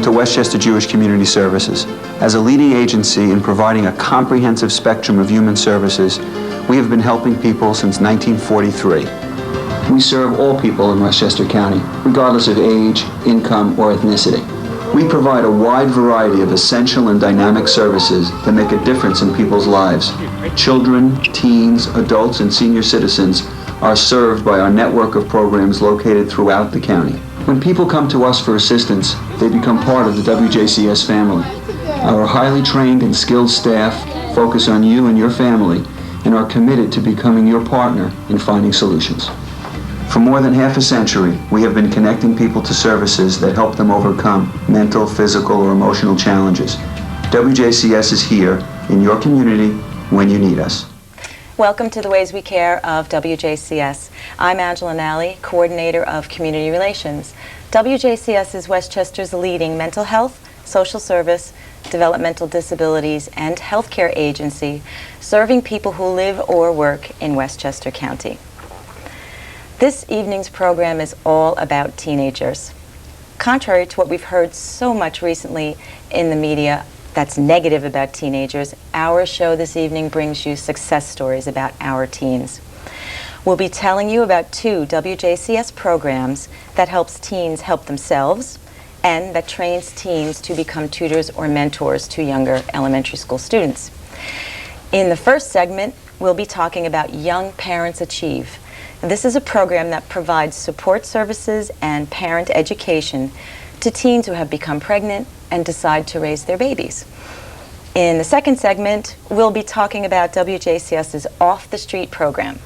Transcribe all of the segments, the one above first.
Welcome to Westchester Jewish Community Services. As a leading agency in providing a comprehensive spectrum of human services, we have been helping people since 1943. We serve all people in Westchester County, regardless of age, income, or ethnicity. We provide a wide variety of essential and dynamic services that make a difference in people's lives. Children, teens, adults, and senior citizens are served by our network of programs located throughout the county. When people come to us for assistance, they become part of the WJCS family. Our highly trained and skilled staff focus on you and your family and are committed to becoming your partner in finding solutions. For more than half a century, we have been connecting people to services that help them overcome mental, physical, or emotional challenges. WJCS is here in your community when you need us. Welcome to the Ways We Care of WJCS. I'm Angela Nally, Coordinator of Community Relations. WJCS is Westchester's leading mental health, social service, developmental disabilities, and healthcare agency serving people who live or work in Westchester County. This evening's program is all about teenagers. Contrary to what we've heard so much recently in the media that's negative about teenagers, our show this evening brings you success stories about our teens. We'll be telling you about 2 WJCS programs that helps teens help themselves and that trains teens to become tutors or mentors to younger elementary school students. In the first segment, we'll be talking about Young Parents Achieve. This is a program that provides support services and parent education to teens who have become pregnant and decide to raise their babies. In the second segment, we'll be talking about WJCS's Off the Street program.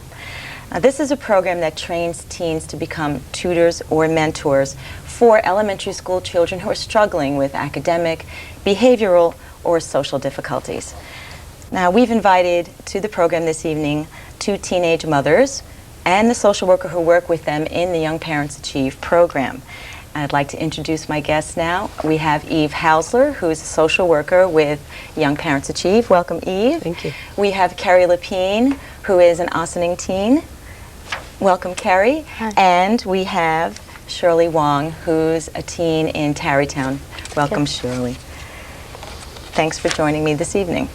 This is a program that trains teens to become tutors or mentors for elementary school children who are struggling with academic, behavioral, or social difficulties. Now, we've invited to the program this evening 2 teenage mothers and the social worker who work with them in the Young Parents Achieve program. I'd like to introduce my guests now. We have Eve Hausler, who is a social worker with Young Parents Achieve. Welcome, Eve. Thank you. We have Carrie Lapine, who is an Ossining teen. Welcome, Carrie. Hi. And we have Shirley Wong, who's a teen in Tarrytown. Welcome, Yes. Shirley. Thanks for joining me this evening.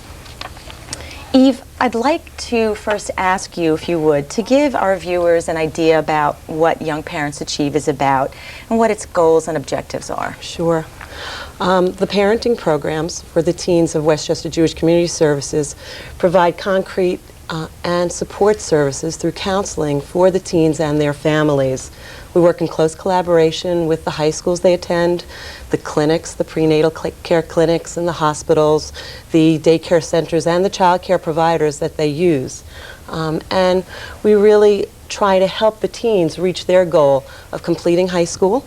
Eve, I'd like to first ask you, if you would, to give our viewers an idea about what Young Parents Achieve is about and what its goals and objectives are. Sure. The parenting programs for the teens of Westchester Jewish Community Services provide concrete and support services through counseling for the teens and their families. We work in close collaboration with the high schools they attend, the clinics, the prenatal care clinics and the hospitals, the daycare centers and the child care providers that they use. And we really try to help the teens reach their goal of completing high school,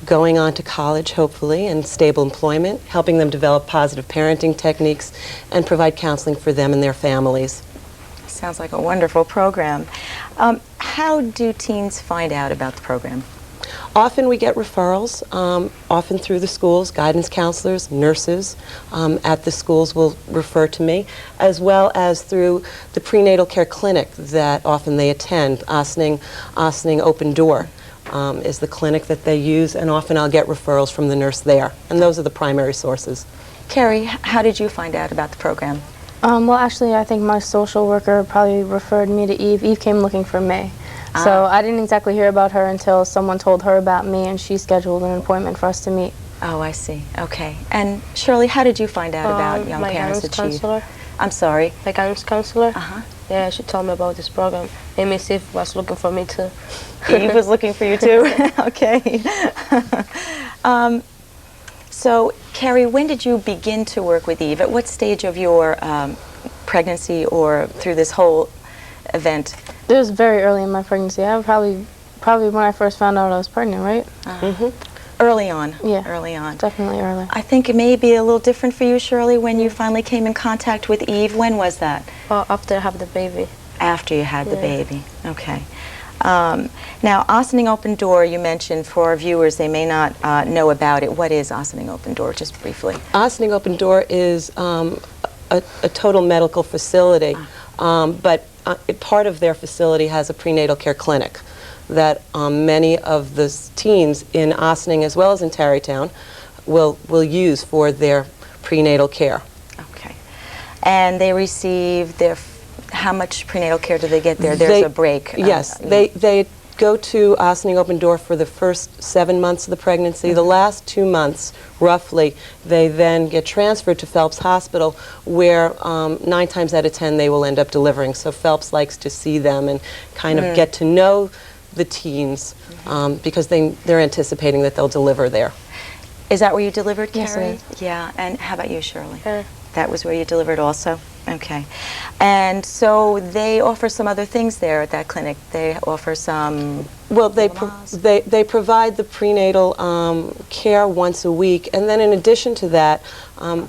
going on to college, hopefully, and stable employment, helping them develop positive parenting techniques, and provide counseling for them and their families. Sounds like a wonderful program. How do teens find out about the program? Often we get referrals, often through the schools, guidance counselors, nurses at the schools will refer to me, as well as through the prenatal care clinic that often they attend. Ossining Open Door is the clinic that they use, and often I'll get referrals from the nurse there, and those are the primary sources. Carrie, how did you find out about the program? Well, actually, I think my social worker probably referred me to Eve. Eve came looking for me. So I didn't exactly hear about her until someone told her about me, and she scheduled an appointment for us to meet. Oh, I see. Okay. And Shirley, how did you find out about Young Parents Achieve? My guidance counselor. I'm sorry? My guidance counselor. Uh-huh. Yeah, she told me about this program. Amy Eve was looking for me too. Eve was looking for you too? Okay. So, Carrie, when did you begin to work with Eve? At what stage of your pregnancy or through this whole event? It was very early in my pregnancy. I probably when I first found out I was pregnant, right? Early on. Yeah. Early on. Definitely early. I think it may be a little different for you, Shirley, when you finally came in contact with Eve. When was that? After I had the baby. After you had the baby. Okay. Now, Ossining Open Door, you mentioned for our viewers, they may not know about it. What is Ossining Open Door, just briefly? Ossining Open Door is a total medical facility, but part of their facility has a prenatal care clinic that many of the teens in Ossining as well as in Tarrytown will use for their prenatal care. Okay. And they receive their, how much prenatal care do they get there? There's a break. Yes, they go to Ossining Open Door for the first 7 months of the pregnancy. The last 2 months, roughly, they then get transferred to Phelps Hospital, where 9 times out of 10 they will end up delivering. So Phelps likes to see them and kind of get to know the teens because they're anticipating that they'll deliver there. Is that where you delivered, Yes, Carrie? it is. Yeah, and how about you, Shirley? Yeah. That was where you delivered also? Okay. And so they offer some other things there at that clinic. They offer some... Well, they Lamaze? they provide the prenatal care once a week, and then in addition to that,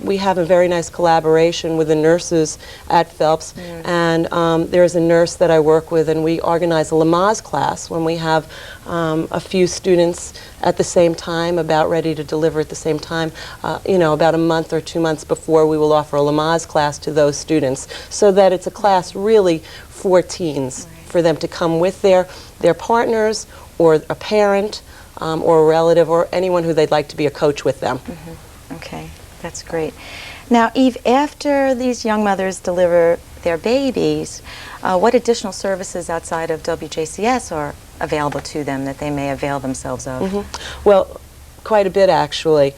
we have a very nice collaboration with the nurses at Phelps, and there's a nurse that I work with, and we organize a Lamaze class when we have a few students at the same time, about ready to deliver at the same time. You know, about a month or 2 months before, we will offer a Lamaze class to those students, so that it's a class really for teens, for them to come with their partners or a parent or a relative or anyone who they'd like to be a coach with them. Okay, that's great. Now, Eve, after these young mothers deliver their babies, what additional services outside of WJCS are available to them that they may avail themselves of? Well, quite a bit, actually.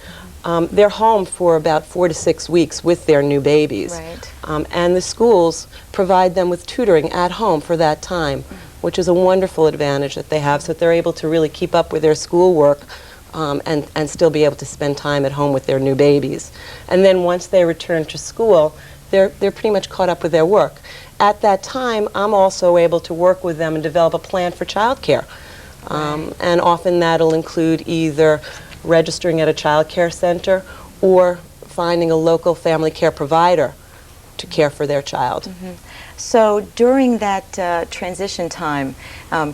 They're home for about 4 to 6 weeks with their new babies. Right. And the schools provide them with tutoring at home for that time, which is a wonderful advantage that they have, so that they're able to really keep up with their schoolwork and still be able to spend time at home with their new babies. And then once they return to school, they're pretty much caught up with their work. At that time, I'm also able to work with them and develop a plan for childcare. And often that'll include either registering at a child care center or finding a local family care provider to care for their child. So during that transition time,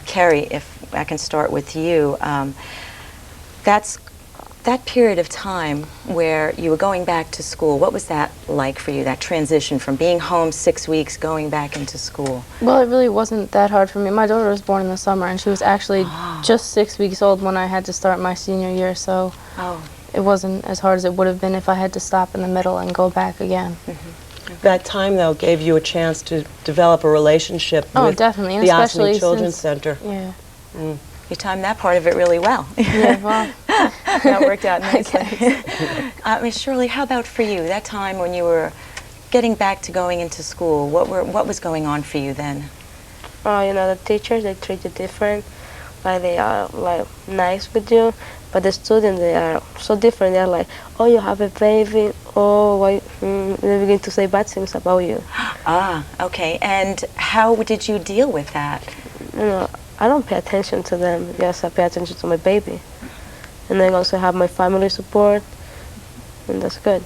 Carrie, if I can start with you, that period of time where you were going back to school, what was that like for you, that transition from being home 6 weeks, going back into school? Well, it really wasn't that hard for me. My daughter was born in the summer, and she was actually just 6 weeks old when I had to start my senior year, so it wasn't as hard as it would have been if I had to stop in the middle and go back again. That time, though, gave you a chance to develop a relationship with definitely, and the especially Ossining Children's since- Center. Yeah. You timed that part of it really well. Yeah, well, That worked out nicely. Miss Shirley, how about for you? That time when you were getting back to going into school, what was going on for you then? You know, the teachers, they treat you different. Like, they are, like, nice with you. But the students, they are so different. They're like, oh, you have a baby. Oh, why? They begin to say bad things about you. Okay. And how did you deal with that? You know, I don't pay attention to them. Yes, I pay attention to my baby. And I also have my family support, and that's good.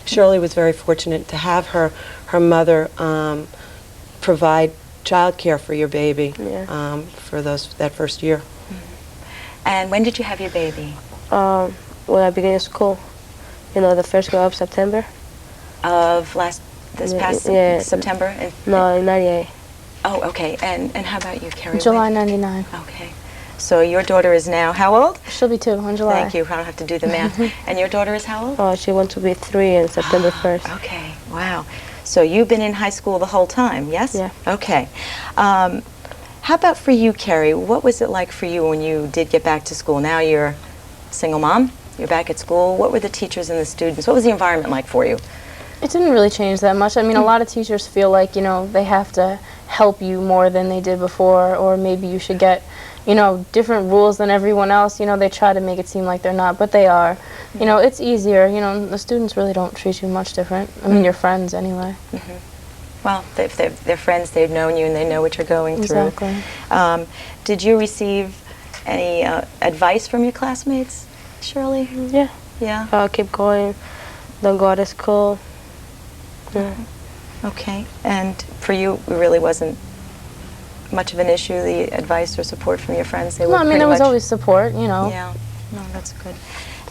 Shirley was very fortunate to have her mother provide child care for your baby for that first year. And when did you have your baby? When I began school, you know, the first go of September. Of this past September? No, in 98. Oh, okay. And how about you, Carrie? July 99. Okay. So your daughter is now how old? She'll be 2 in July. Thank you. I don't have to do the math. And your daughter is how old? Oh, she wants to be 3 on September 1st. Okay. Wow. So you've been in high school the whole time, yes? Yeah. Okay. How about for you, Carrie? What was it like for you when you did get back to school? Now you're a single mom. You're back at school. What were the teachers and the students? What was the environment like for you? It didn't really change that much. I mean, a lot of teachers feel like, you know, they have to help you more than they did before, or maybe you should get, you know, different rules than everyone else. You know, they try to make it seem like they're not, but they are. You know, it's easier. You know, the students really don't treat you much different. I mean, your friends anyway. Well, if they're friends, they've known you and they know what you're going through. Exactly. Did you receive any advice from your classmates, Shirley? Yeah. Yeah? Keep going. Don't go out of school. Yeah. Okay. And for you, it really wasn't much of an issue, the advice or support from your friends? They No, were I mean, pretty there was much- always support, you know. Yeah. No, that's good.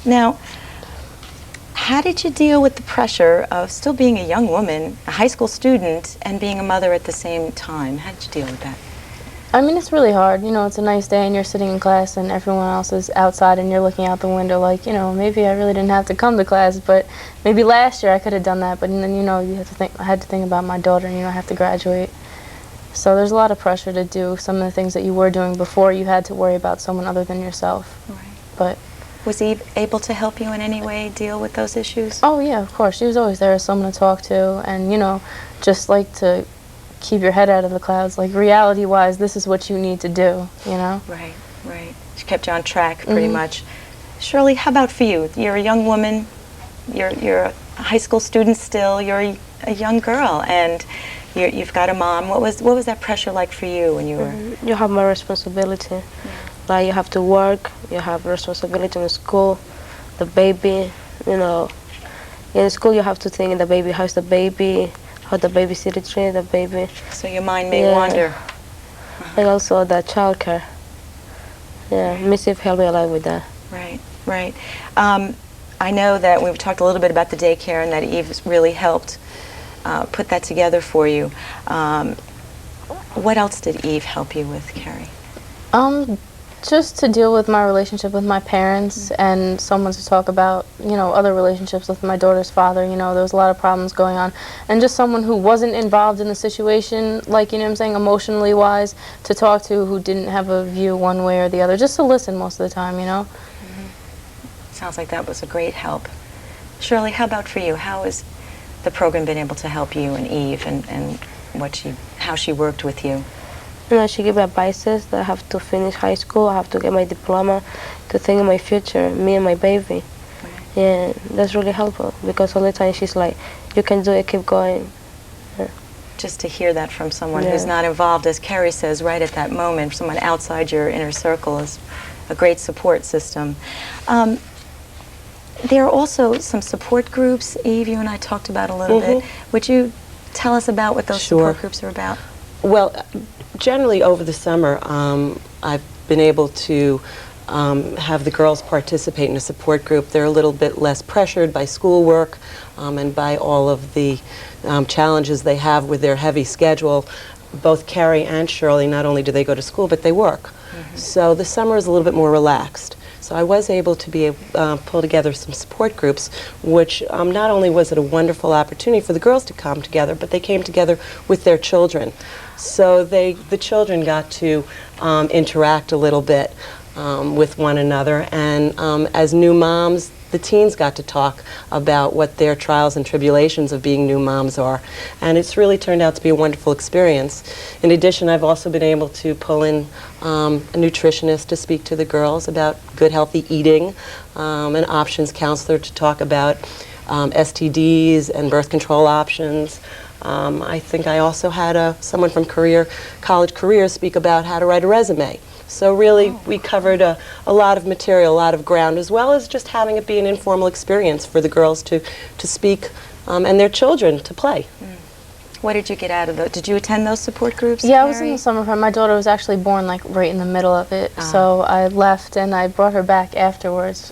Now, how did you deal with the pressure of still being a young woman, a high school student, and being a mother at the same time? How did you deal with that? I mean, it's really hard. You know, it's a nice day and you're sitting in class and everyone else is outside and you're looking out the window like, you know, maybe I really didn't have to come to class, but maybe last year I could have done that. But then, you know, you have to think. I had to think about my daughter and, you know, I have to graduate. So there's a lot of pressure to do some of the things that you were doing before. You had to worry about someone other than yourself. Right. But Was Eve able to help you in any way deal with those issues? oh yeah, of course. She was always there as someone to talk to, and you know, just like to keep your head out of the clouds. Like reality-wise, this is what you need to do. You know. Right, right. She kept you on track pretty much. Shirley, how about for you? You're a young woman. You're a high school student still. You're a young girl, and you've got a mom. What was that pressure like for you when you were? You have more responsibility. Like you have to work, you have responsibility in school, the baby, you know. In school you have to think in the baby, how's the baby, how the babysitter treat the baby. So your mind may wander. And also the childcare. Yeah, Missy helped me a lot with that. Right, right. I know that we've talked a little bit about the daycare and that Eve's really helped put that together for you. What else did Eve help you with, Carrie? Just to deal with my relationship with my parents and someone to talk about, you know, other relationships with my daughter's father. You know, there was a lot of problems going on. And just someone who wasn't involved in the situation, like, you know what I'm saying, emotionally wise, to talk to, who didn't have a view one way or the other. Just to listen most of the time, you know. Sounds like that was a great help. Shirley, how about for you? How has the program been able to help you and Eve and how she worked with you? You know, she gave me advices that I have to finish high school, I have to get my diploma, to think of my future, me and my baby. Yeah, that's really helpful because all the time she's like, you can do it, keep going. Just to hear that from someone who's not involved, as Carrie says, right at that moment, someone outside your inner circle is a great support system. There are also some support groups, Eve, you and I talked about a little bit. Would you tell us about what those support groups are about? Well, generally over the summer, I've been able to have the girls participate in a support group. They're a little bit less pressured by schoolwork and by all of the challenges they have with their heavy schedule. Both Carrie and Shirley, not only do they go to school, but they work. So the summer is a little bit more relaxed. So I was able to pull together some support groups, which not only was it a wonderful opportunity for the girls to come together, but they came together with their children. So the children got to interact a little bit with one another, and as new moms, the teens got to talk about what their trials and tribulations of being new moms are. And it's really turned out to be a wonderful experience. In addition, I've also been able to pull in a nutritionist to speak to the girls about good, healthy eating, an options counselor to talk about STDs and birth control options. I think I also had someone from college careers speak about how to write a resume. So really, we covered a lot of material, a lot of ground, as well as just having it be an informal experience for the girls to speak and their children to play. What did you get out of those? Did you attend those support groups, Yeah, I was in Carrie? the summer camp. My daughter was actually born like right in the middle of it, so I left and I brought her back afterwards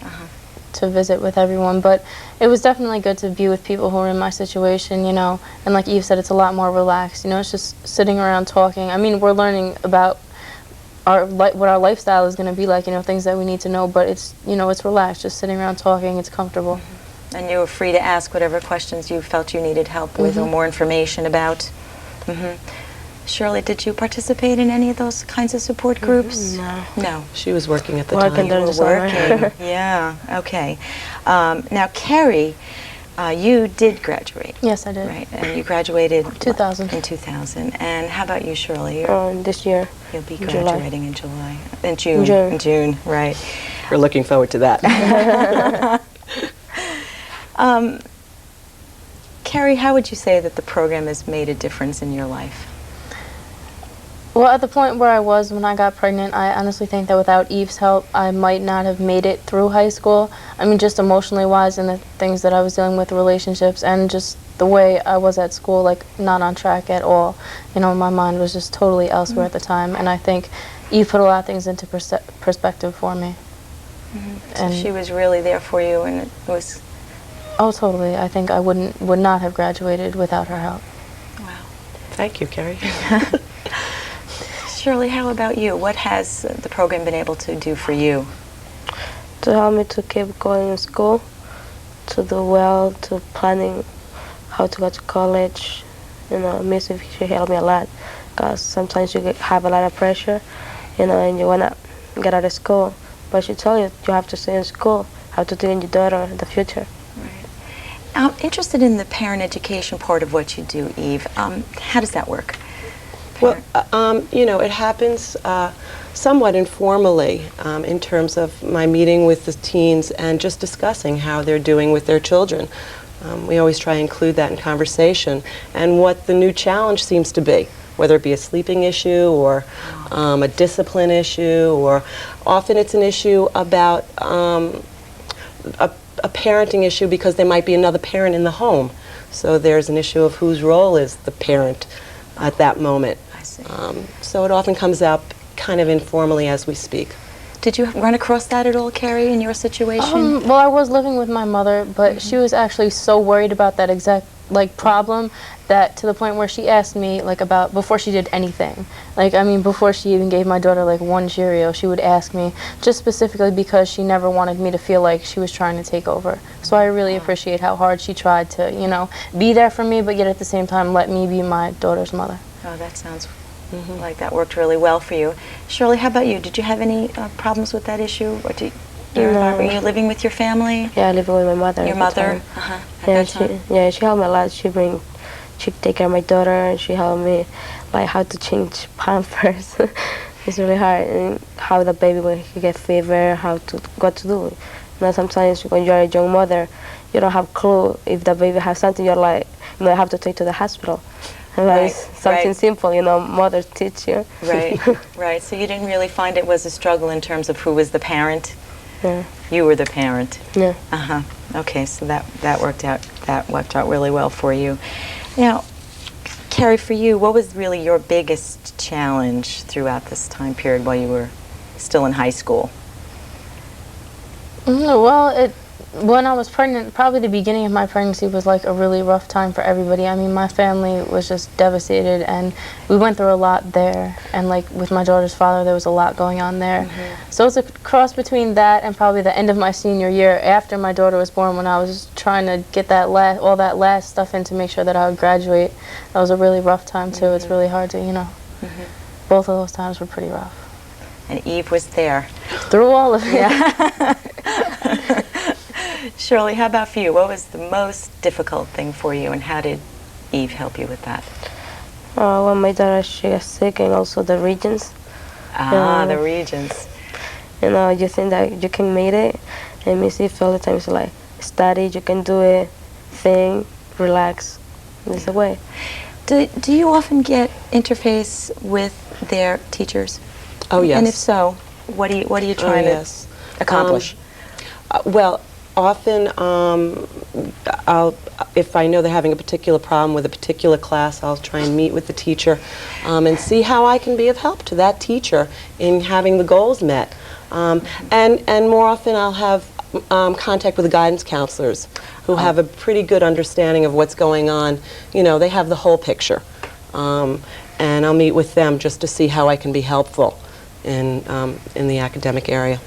to visit with everyone. But it was definitely good to be with people who are in my situation, you know. And like Eve said, it's a lot more relaxed. You know, it's just sitting around talking. I mean, we're learning about what our lifestyle is going to be like, you know, things that we need to know, but it's, you know, it's relaxed, just sitting around talking, it's comfortable. And you were free to ask whatever questions you felt you needed help with or more information about. Shirley, did you participate in any of those kinds of support groups? No. No. She was working at the Working time. during You the were summer. working. Yeah, okay. Now, Carrie, you did graduate. Yes, I did. Right, and you graduated 2000. in 2000. And how about you, Shirley? This year. You'll be July. graduating in July. In June. June. In June, right. We're looking forward to that. Carrie, how would you say that the program has made a difference in your life? Well, at the point where I was when I got pregnant, I honestly think that without Eve's help, I might not have made it through high school. I mean, just emotionally wise and the things that I was dealing with, relationships, and just the way I was at school, like not on track at all. You know, my mind was just totally elsewhere at the time, and I think Eve put a lot of things into perspective for me. So she was really there for you, and it was... Oh, totally. I think I would not have graduated without her help. Wow. Thank you, Carrie. Shirley, how about you? What has the program been able to do for you? To help me to keep going in school, to do well, to planning how to go to college. You know, music she helped me a lot, because sometimes you have a lot of pressure, you know, and you want to get out of school. But she told you have to stay in school, how to train your daughter in the future. Right. I'm interested in the parent education part of what you do, Eve. How does that work? Well, you know, it happens somewhat informally in terms of my meeting with the teens and just discussing how they're doing with their children. We always try to include that in conversation and what the new challenge seems to be, whether it be a sleeping issue or a discipline issue, or often it's an issue about a parenting issue because there might be another parent in the home. So there's an issue of whose role is the parent at that moment. I see. So it often comes up kind of informally as we speak. Did you run across that at all, Carrie, in your situation? Well, I was living with my mother, but she was actually so worried about that exact problem that to the point where she asked me about before she did anything. I mean, before she even gave my daughter one Cheerio, she would ask me just specifically because she never wanted me to feel like she was trying to take over. So I really appreciate how hard she tried to, you know, be there for me, but yet at the same time let me be my daughter's mother. Oh, that sounds like that worked really well for you. Shirley, how about you? Did you have any problems with that issue? Or were you living with your family? Yeah, I live with my mother. Your mother? Yeah, she helped me a lot. She take care of my daughter, and she helped me how to change Pampers. It's really hard, and how the baby when he get fever, what to do. You know, sometimes when you're a young mother, you don't have clue if the baby has something. You're you have to take to the hospital. Right, something simple, you know, mothers teach you. Right, right. So you didn't really find it was a struggle in terms of who was the parent? Yeah. You were the parent. Yeah. Okay, so that worked out really well for you. Now, Carrie, for you, what was really your biggest challenge throughout this time period while you were still in high school? Well, when I was pregnant, probably the beginning of my pregnancy was a really rough time for everybody. I mean, my family was just devastated, and we went through a lot there. And with my daughter's father, there was a lot going on there. So it's a cross between that and probably the end of my senior year after my daughter was born, when I was trying to get all that last stuff in to make sure that I would graduate. That was a really rough time too. It's really hard to, you know. Both of those times were pretty rough. And Eve was there. Through all of it. Yeah. Shirley, how about for you? What was the most difficult thing for you, and how did Eve help you with that? When my daughter, she got sick, and also the regions. The regions. You know, you think that you can make it, and Missy all the time is study, you can do it, think, relax. There's a way. Do you often get interface with their teachers? Oh, yes. And if so, what are you trying to accomplish? Well, often if I know they're having a particular problem with a particular class, I'll try and meet with the teacher and see how I can be of help to that teacher in having the goals met. And more often I'll have contact with the guidance counselors who have a pretty good understanding of what's going on. You know, they have the whole picture. And I'll meet with them just to see how I can be helpful in the academic area.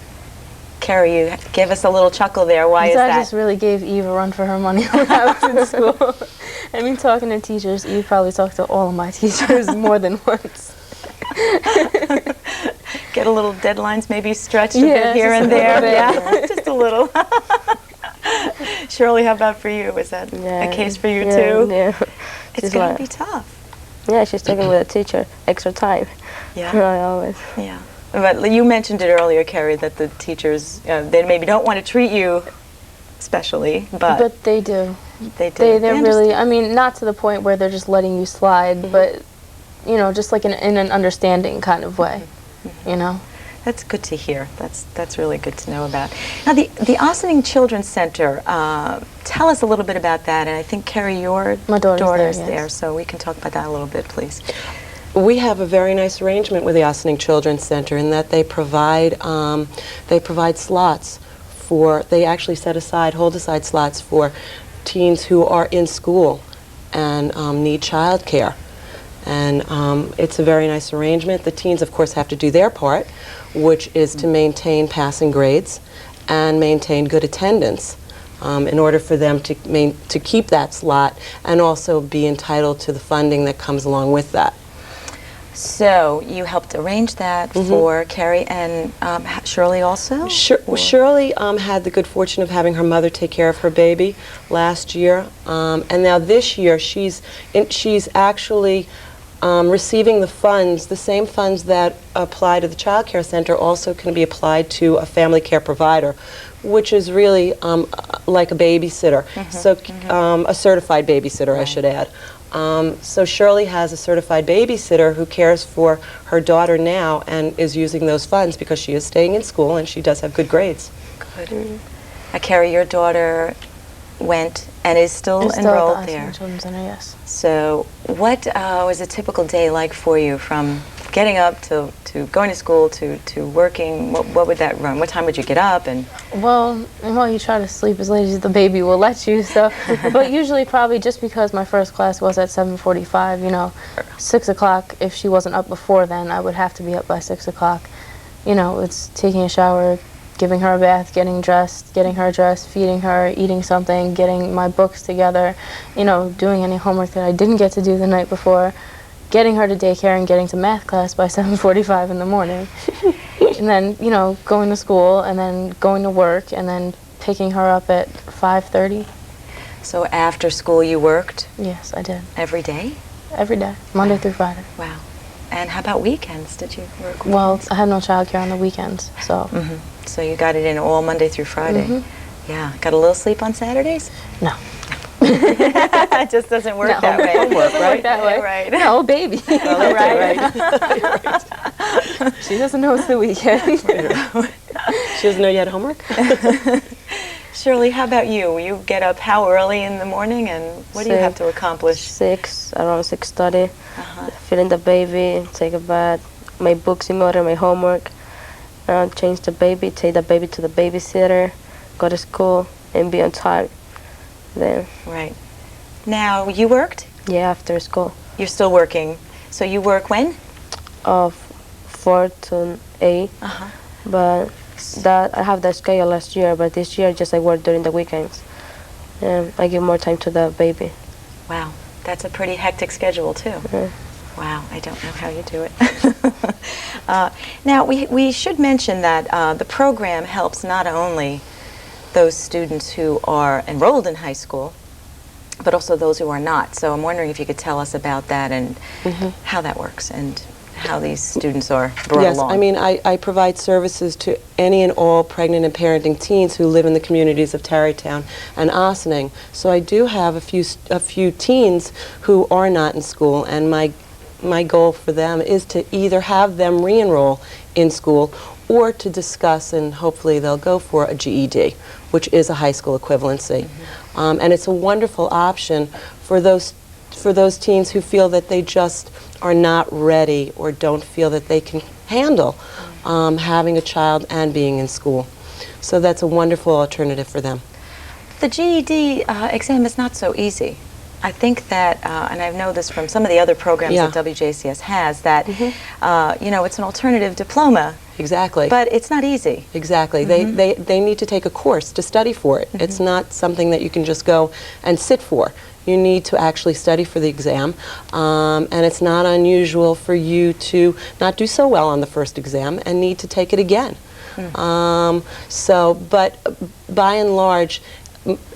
Carrie, you gave us a little chuckle there. Why is that? I just really gave Eve a run for her money when I was in school. I mean, talking to teachers, Eve probably talked to all of my teachers more than once. Get a little deadlines maybe stretched a bit here and there. Yeah, just a little. Shirley, how about for you? Was that a case for you too? Yeah. It's going to be tough. Yeah, she's taking with a teacher extra time. Yeah. I always. Yeah. But you mentioned it earlier, Carrie, that the teachers, they maybe don't want to treat you specially, but they do. They do. They're really, I mean, not to the point where they're just letting you slide, but, you know, just in an understanding kind of way, you know. That's good to hear. That's really good to know about. Now, the Ossining Children's Center, tell us a little bit about that. And I think, Carrie, your My daughter's there, yes. so we can talk about that a little bit, please. We have a very nice arrangement with the Ossining Children's Center in that they provide slots for, they actually hold aside slots for teens who are in school and need child care. And it's a very nice arrangement. The teens, of course, have to do their part, which is to maintain passing grades and maintain good attendance in order for them to keep that slot and also be entitled to the funding that comes along with that. So you helped arrange that for Carrie and Shirley also? Shirley had the good fortune of having her mother take care of her baby last year, and now this year she's actually receiving the funds, the same funds that apply to the child care center also can be applied to a family care provider, which is really like a babysitter, a certified babysitter, I should add. So Shirley has a certified babysitter who cares for her daughter now and is using those funds because she is staying in school and she does have good grades. Good. Carrie, your daughter went and is still enrolled there. Children's Center, yes. So what was a typical day like for you, from getting up to going to school to working? What would that run? What time would you get up? And Well, you try to sleep as late as the baby will let you. So, but usually, probably just because my first class was at 7:45. 6 o'clock. If she wasn't up before then, I would have to be up by 6 o'clock. It's taking a shower, giving her a bath, getting her dressed, feeding her, eating something, getting my books together, doing any homework that I didn't get to do the night before, getting her to daycare and getting to math class by 7:45 in the morning. And then, going to school and then going to work and then picking her up at 5:30. so after school you worked Yes, I did. every day? Every day, Monday through Friday. Wow. And how about weekends? Did you work Well, I had no childcare on the weekends, so So you got it in all Monday through Friday? Yeah. Got a little sleep on Saturdays? no. It just doesn't work No. that way. It doesn't work that way. Right. No, baby. Right. She doesn't know it's the weekend. She doesn't know you had homework? Shirley, how about you? You get up how early in the morning, and what do you have to accomplish? Around 6:30. Feeding the baby, take a bath, my books in order, my homework, change the baby, take the baby to the babysitter, go to school, and be on time. Then, Right. Now, you worked? yeah, after school, You're still working. So you work when? 4 to 8. But that I have that schedule last year, but this year just I work during the weekends. I give more time to the baby. Wow. That's a pretty hectic schedule, too. Yeah. Wow, I don't know how you do it. Now, we should mention that the program helps not only those students who are enrolled in high school, but also those who are not. So I'm wondering if you could tell us about that and how that works and how these students are brought Yes, along. I mean, I provide services to any and all pregnant and parenting teens who live in the communities of Tarrytown and Ossining. So I do have a few teens who are not in school, and my goal for them is to either have them re-enroll in school or to discuss, and hopefully they'll go for a GED, which is a high school equivalency. And it's a wonderful option for those teens who feel that they just are not ready or don't feel that they can handle having a child and being in school. So that's a wonderful alternative for them. The GED exam is not so easy. I think that, and I know this from some of the other programs that WJCS has, that it's an alternative diploma. Exactly. But it's not easy. Exactly. They need to take a course to study for it. It's not something that you can just go and sit for. You need to actually study for the exam, and it's not unusual for you to not do so well on the first exam and need to take it again. But by and large,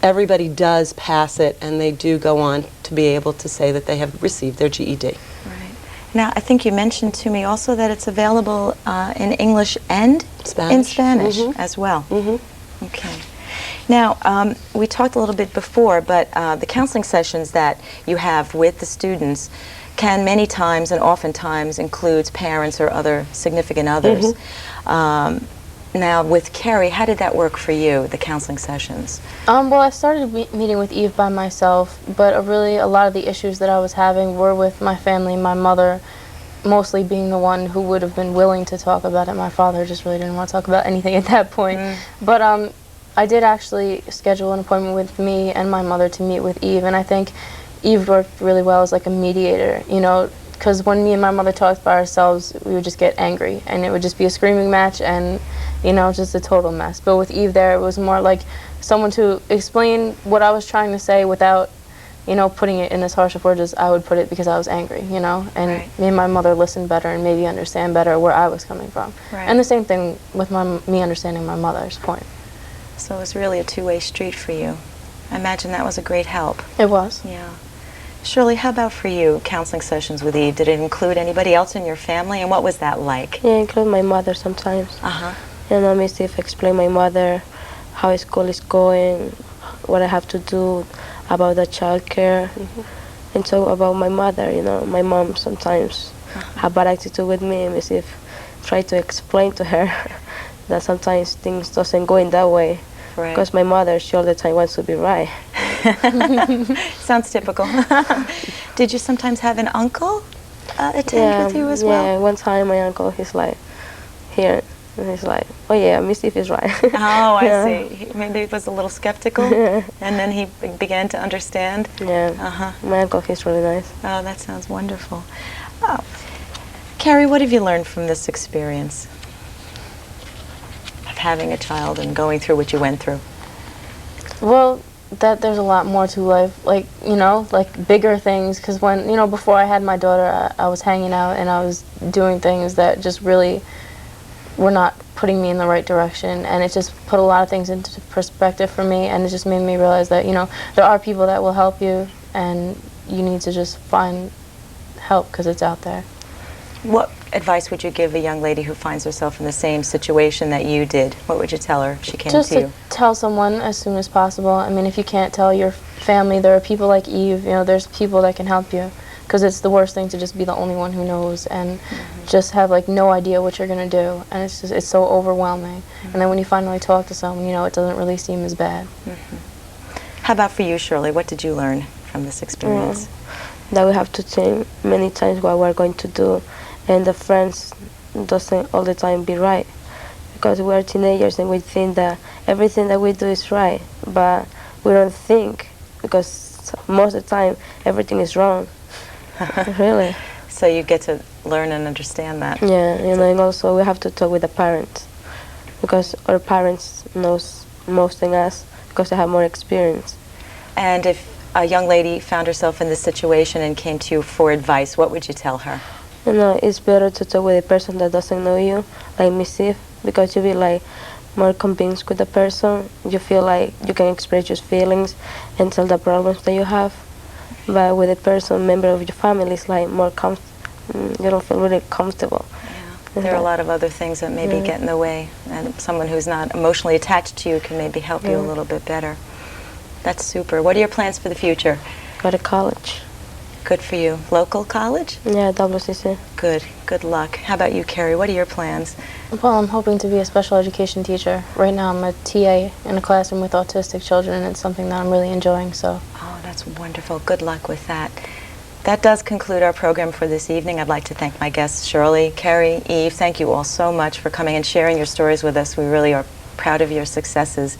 everybody does pass it, and they do go on to be able to say that they have received their GED. Right. Now, I think you mentioned to me also that it's available in English and in Spanish as well. Okay. Now, we talked a little bit before, but the counseling sessions that you have with the students can many times and oftentimes includes parents or other significant others. Now, with Carrie, how did that work for you, the counseling sessions? Well, I started meeting with Eve by myself, but really a lot of the issues that I was having were with my family, my mother, mostly being the one who would have been willing to talk about it. My father just really didn't want to talk about anything at that point. But I did actually schedule an appointment with me and my mother to meet with Eve, and I think Eve worked really well as like a mediator, because when me and my mother talked by ourselves, we would just get angry, and it would just be a screaming match, and just a total mess. But with Eve there, it was more like someone to explain what I was trying to say without, putting it in as harsh of words as I would put it because I was angry, and Right. me and my mother listened better and maybe understand better where I was coming from. Right. And the same thing with me understanding my mother's point. So it was really a two-way street for you. I imagine that was a great help. It was. Yeah. Shirley, how about for you, counseling sessions with Eve? Did it include anybody else in your family, and what was that like? Yeah, include my mother sometimes. Uh-huh. Me see if explain my mother how school is going, what I have to do about the child care, and so about my mother. My mom sometimes have bad attitude with me. Me see if try to explain to her that sometimes things doesn't go in that way. Right. Because my mother, she all the time wants to be right. Sounds typical. Did you sometimes have an uncle attend with you as well? Yeah, one time my uncle, he's like, here, and he's like, oh yeah, Miss Eve is right. Oh, I Yeah. see. Maybe he was a little skeptical, and then he began to understand. Yeah, Uh-huh. my uncle, he's really nice. Oh, that sounds wonderful. Oh. Carrie, what have you learned from this experience of having a child and going through what you went through? Well, that there's a lot more to life, like bigger things, because when before I had my daughter, I was hanging out and I was doing things that just really were not putting me in the right direction, and it just put a lot of things into perspective for me, and it just made me realize that there are people that will help you, and you need to just find help because it's out there. What advice would you give a young lady who finds herself in the same situation that you did? What would you tell her if she came Just to to you? tell someone as soon as possible. I mean, if you can't tell your family, there are people like Eve, there's people that can help you, because it's the worst thing to just be the only one who knows and just have no idea what you're going to do, and it's so overwhelming. And then when you finally talk to someone, it doesn't really seem as bad. How about for you, Shirley? What did you learn from this experience? That we have to think many times what we're going to do, and the friends doesn't all the time be right, because we are teenagers and we think that everything that we do is right, but we don't think, because most of the time everything is wrong. Really. So you get to learn and understand that. Yeah, and also we have to talk with the parents, because our parents knows most than us, because they have more experience. And if a young lady found herself in this situation and came to you for advice, what would you tell her? It's better to talk with a person that doesn't know you, like Miss Eve, because you be more convinced with the person. You feel like you can express your feelings and tell the problems that you have. But with a person, member of your family, it's more you don't feel really comfortable. Yeah. There are a lot of other things that maybe get in the way, and someone who's not emotionally attached to you can maybe help you a little bit better. That's super. What are your plans for the future? Go to college. Good for you. Local college? Yeah, WCC. Good. Good luck. How about you, Carrie? What are your plans? Well, I'm hoping to be a special education teacher. Right now I'm a TA in a classroom with autistic children, and it's something that I'm really enjoying, so. Oh, that's wonderful. Good luck with that. That does conclude our program for this evening. I'd like to thank my guests, Shirley, Carrie, Eve. Thank you all so much for coming and sharing your stories with us. We really are proud of your successes.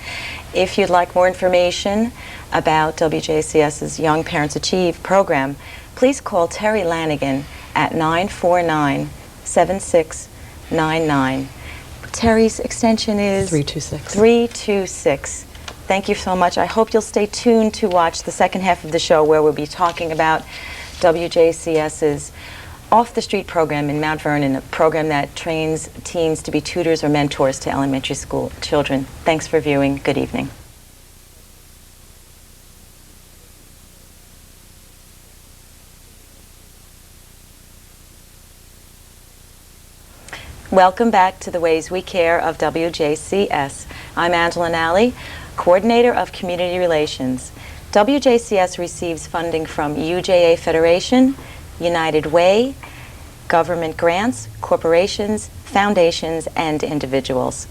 If you'd like more information about WJCS's Young Parents Achieve program, please call Terry Lanigan at 949-7699. Terry's extension is 326. 326. Thank you so much. I hope you'll stay tuned to watch the second half of the show, where we'll be talking about WJCS's Off the Street program in Mount Vernon, a program that trains teens to be tutors or mentors to elementary school children. Thanks for viewing. Good evening. Welcome back to the Ways We Care of WJCS. I'm Angela Nally, Coordinator of Community Relations. WJCS receives funding from UJA Federation, United Way, government grants, corporations, foundations, and individuals.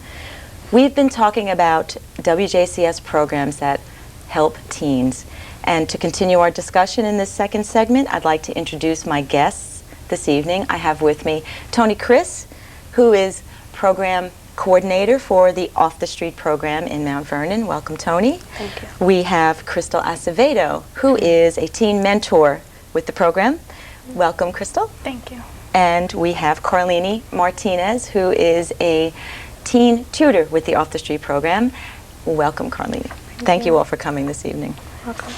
We've been talking about WJCS programs that help teens. And to continue our discussion in this second segment, I'd like to introduce my guests this evening. I have with me Tony Chris, who is program coordinator for the Off the Street program in Mount Vernon. Welcome, Tony. Thank you. We have Crystal Acevedo, who is a teen mentor with the program. Welcome, Crystal. Thank you. And we have Carlini Martinez, who is a teen tutor with the Off the Street program. Welcome, Carlini. Thank you all for coming this evening. Welcome.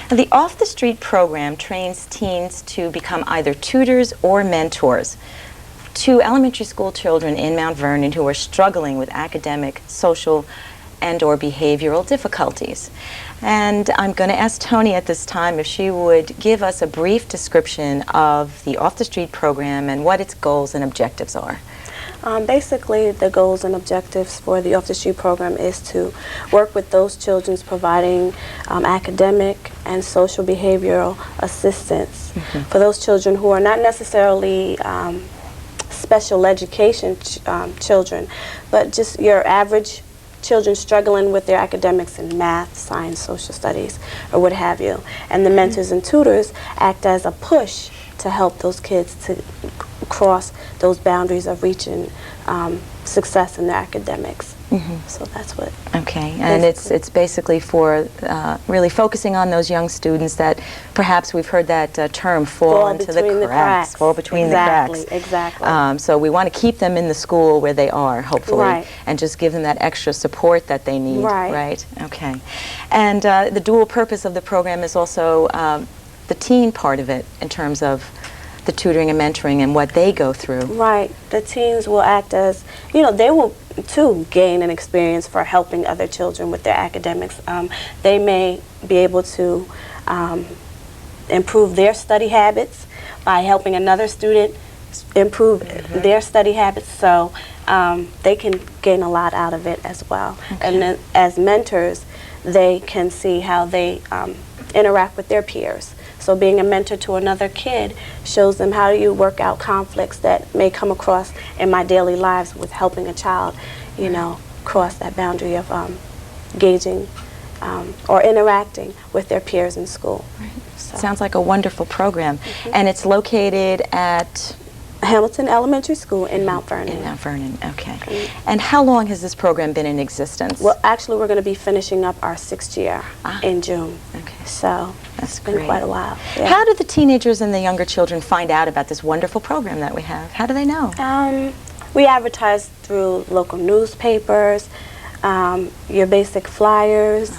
The Off the Street program trains teens to become either tutors or mentors to elementary school children in Mount Vernon who are struggling with academic, social, and or behavioral difficulties. And I'm going to ask Tony at this time if she would give us a brief description of the Off the Street program and what its goals and objectives are. Basically, the goals and objectives for the Off the Street program is to work with those children providing academic and social behavioral assistance for those children who are not necessarily special education children, but just your average children struggling with their academics in math, science, social studies, or what have you. And the mentors and tutors act as a push to help those kids to cross those boundaries of reaching success in their academics. So that's what. Okay, and it's basically for really focusing on those young students that perhaps we've heard that term fall into the cracks, fall between the cracks. Exactly. So we want to keep them in the school where they are, hopefully, Right. and just give them that extra support that they need. Right. Okay. And the dual purpose of the program is also the teen part of it in terms of the tutoring and mentoring and what they go through. Right. The teens will act as, you know, they will too gain an experience for helping other children with their academics. They may be able to improve their study habits by helping another student improve their study habits, so they can gain a lot out of it as well. And then as mentors, they can see how they interact with their peers. So being a mentor to another kid shows them how do you work out conflicts that may come across in my daily lives with helping a child, you know, cross that boundary of gauging or interacting with their peers in school. Right. So. Sounds like a wonderful program. And it's located at Hamilton Elementary School in Mount Vernon. In Mount Vernon, okay. And how long has this program been in existence? Well, actually, we're going to be finishing up our 6th year in June. Okay. So That's it's been great. quite a while. Yeah. How do the teenagers and the younger children find out about this wonderful program that we have? How do they know? We advertise through local newspapers, your basic flyers.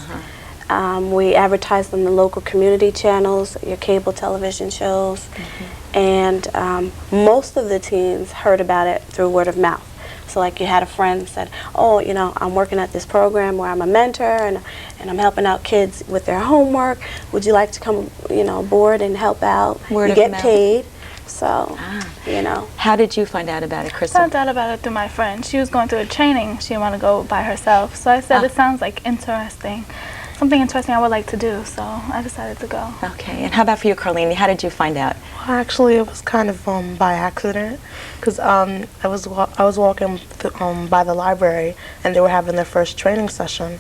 We advertise on the local community channels, your cable television shows. And most of the teens heard about it through word of mouth. So like you had a friend said, oh, you know, I'm working at this program where I'm a mentor and I'm helping out kids with their homework. Would you like to come, you know, aboard and help out? Word you of get mouth. paid. So, you know. How did you find out about it, I Crystal? found out about it through my friend. She was going through a training. She didn't want to go by herself. So I said, it sounds like interesting. Something interesting I would like to do, so I decided to go. Okay, and how about for you, Carlene? How did you find out? Well, actually, it was kind of by accident, because I was walking by the library, and they were having their first training session,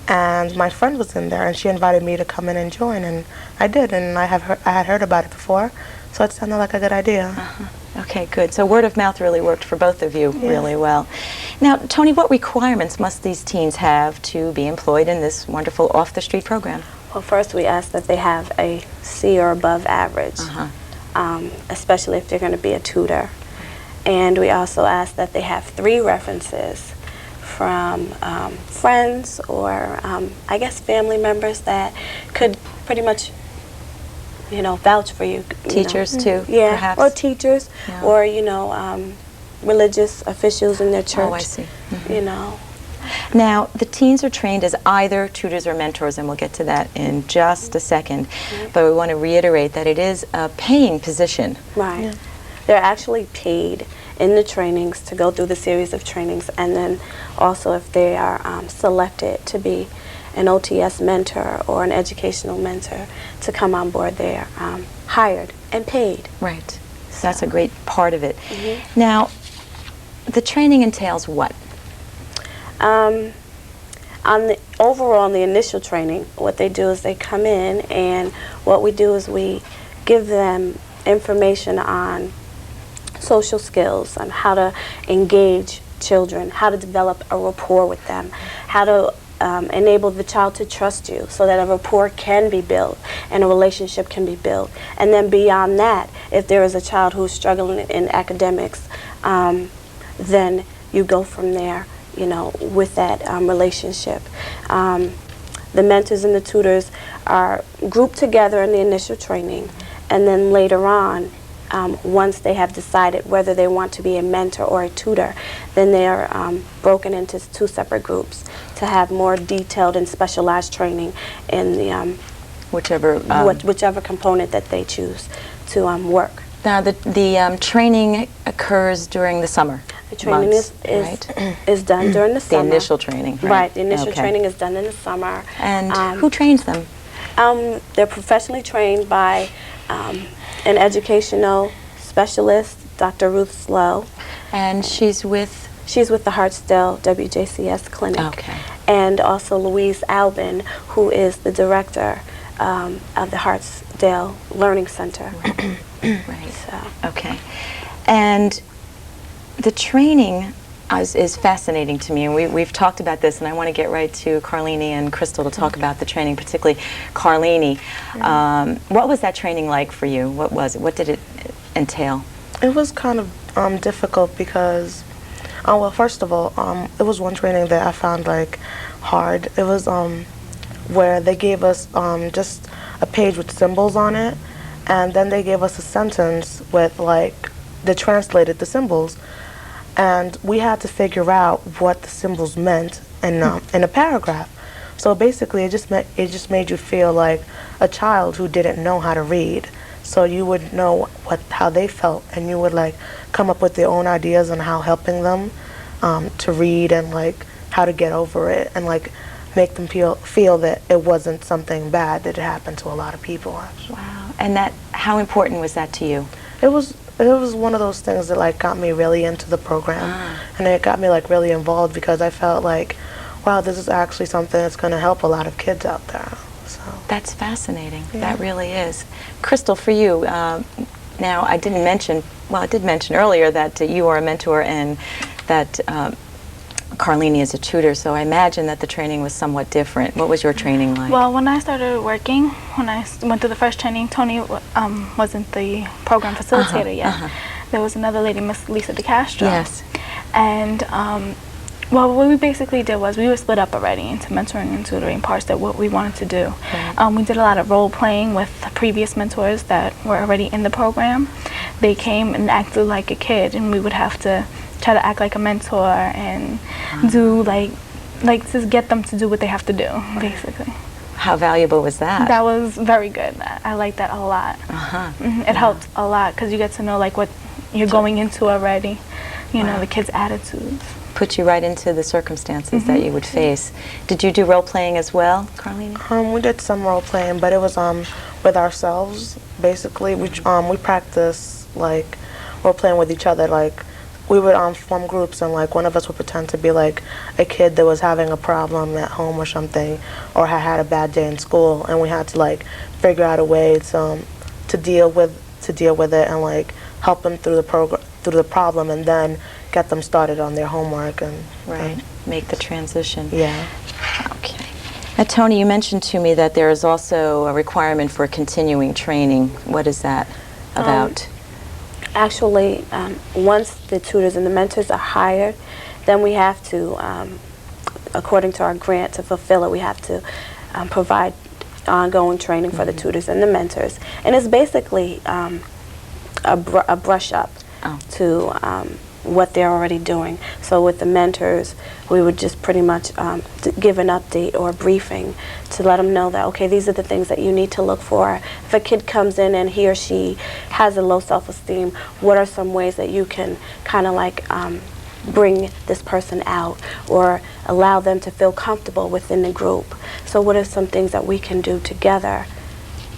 and my friend was in there, and she invited me to come in and join, and I did, and I had heard about it before, so it sounded like a good idea. Okay, good. So word of mouth really worked for both of you really well. Now, Tony, what requirements must these teens have to be employed in this wonderful off-the-street program? Well, first we ask that they have a C or above average, especially if they're going to be a tutor. And we also ask that they have 3 references from friends or, I guess, family members that could pretty much, you know, vouch for you. Teachers, too, Yeah, perhaps? or teachers, or, you know, religious officials in their church. Oh, I see. You know. Now, the teens are trained as either tutors or mentors, and we'll get to that in just a second. But we want to reiterate that it is a paying position. Right. Yeah. They're actually paid in the trainings to go through the series of trainings, and then also if they are selected to be an OTS mentor or an educational mentor to come on board, they are hired and paid. Right. So that's a great part of it. Now, the training entails what? Overall, in the initial training, what they do is they come in, and what we do is we give them information on social skills, on how to engage children, how to develop a rapport with them, how to enable the child to trust you so that a rapport can be built and a relationship can be built. And then beyond that, if there is a child who's struggling in academics, then you go from there, you know, with that relationship. The mentors and the tutors are grouped together in the initial training, and then later on, once they have decided whether they want to be a mentor or a tutor, then they are broken into 2 separate groups to have more detailed and specialized training in the whichever component that they choose to work. Now, the training occurs during the summer. The training is done during the summer. The initial training, right? Right, the initial training is done in the summer. And who trains them? They're professionally trained by an educational specialist, Dr. Ruth Slow. And she's with? She's with the Hartsdale WJCS clinic. Okay. And also Louise Albin, who is the director of the Hartsdale Learning Center. Right. So. Okay. And the training is fascinating to me, and we've talked about this, and I want to get right to Carlini and Crystal to talk about the training, particularly Carlini. What was that training like for you? What was it? What did it entail? It was kind of difficult because, well, first of all, it was one training that I found like hard. It was where they gave us just a page with symbols on it, and then they gave us a sentence with like they translated the symbols. And we had to figure out what the symbols meant in a paragraph. So basically, it just made you feel like a child who didn't know how to read. So you would know how they felt, and you would like come up with your own ideas on how helping them to read and like how to get over it and like make them feel that it wasn't something bad that had happened to a lot of people. Actually. Wow! And how important was that to you? It was one of those things that like got me really into the program, and it got me like really involved because I felt like, wow, this is actually something that's going to help a lot of kids out there. So that's fascinating. Yeah. That really is. Crystal, for you, now I didn't mention. Well, I did mention earlier that you are a mentor and that Carlini is a tutor. So I imagine that the training was somewhat different. What was your training like? Well, when I started working, when I went through the first training, Tony wasn't the program facilitator yet. There was another lady, Miss Lisa DeCastro. Yes. And well, what we basically did was we were split up already into mentoring and tutoring parts that what we wanted to do. Right. We did a lot of role playing with previous mentors that were already in the program. They came and acted like a kid, and we would have to try to act like a mentor and do like just get them to do what they have to do, basically. How valuable was that? That was very good. I liked that a lot. It helped a lot because you get to know like what you're going into already, you know, the kids' attitudes. Put you right into the circumstances that you would face. Did you do role playing as well, Carlini? We did some role playing, but it was with ourselves. Basically, we practiced like role playing with each other. Like we would form groups, and like one of us would pretend to be like a kid that was having a problem at home or something, or had a bad day in school, and we had to like figure out a way to deal with it and like help them through the problem, and then get them started on their homework and make the transition. Yeah. Okay. Now, Tony, you mentioned to me that there is also a requirement for continuing training. What is that about? Actually, once the tutors and the mentors are hired, then we have to, according to our grant, to fulfill it, we have to provide ongoing training for the tutors and the mentors. And it's basically a brush up to what they're already doing. So with the mentors, we would just pretty much give an update or a briefing to let them know that, okay, these are the things that you need to look for. If a kid comes in and he or she has a low self-esteem, what are some ways that you can kind of like bring this person out or allow them to feel comfortable within the group? So what are some things that we can do together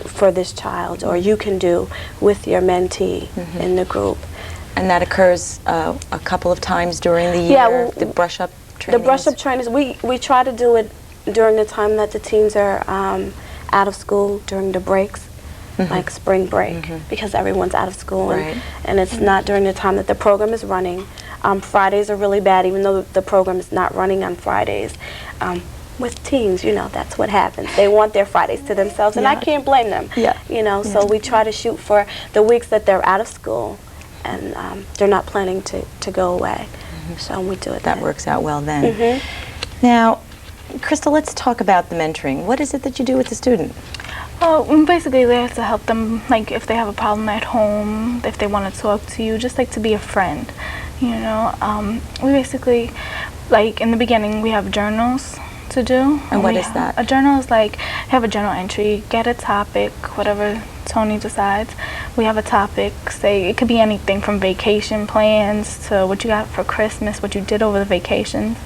for this child, or you can do with your mentee in the group? And that occurs a couple of times during the year, yeah, the brush-up trainings? The brush-up trainings, we try to do it during the time that the teens are out of school, during the breaks, like spring break, because everyone's out of school, and it's not during the time that the program is running. Fridays are really bad, even though the program is not running on Fridays. with teens, you know, that's what happens. They want their Fridays to themselves, and I can't blame them. Yeah. You know, so we try to shoot for the weeks that they're out of school, and they're not planning to go away. So we do it. That works out well then. Now, Crystal, let's talk about the mentoring. What is it that you do with the student? Well, basically, we have to help them, like, if they have a problem at home, if they want to talk to you, just like to be a friend, you know. We basically, like, in the beginning, we have journals to do. And what is that? A journal is like, have a journal entry, get a topic, whatever Tony decides. We have a topic, say, it could be anything from vacation plans to what you got for Christmas, what you did over the vacations,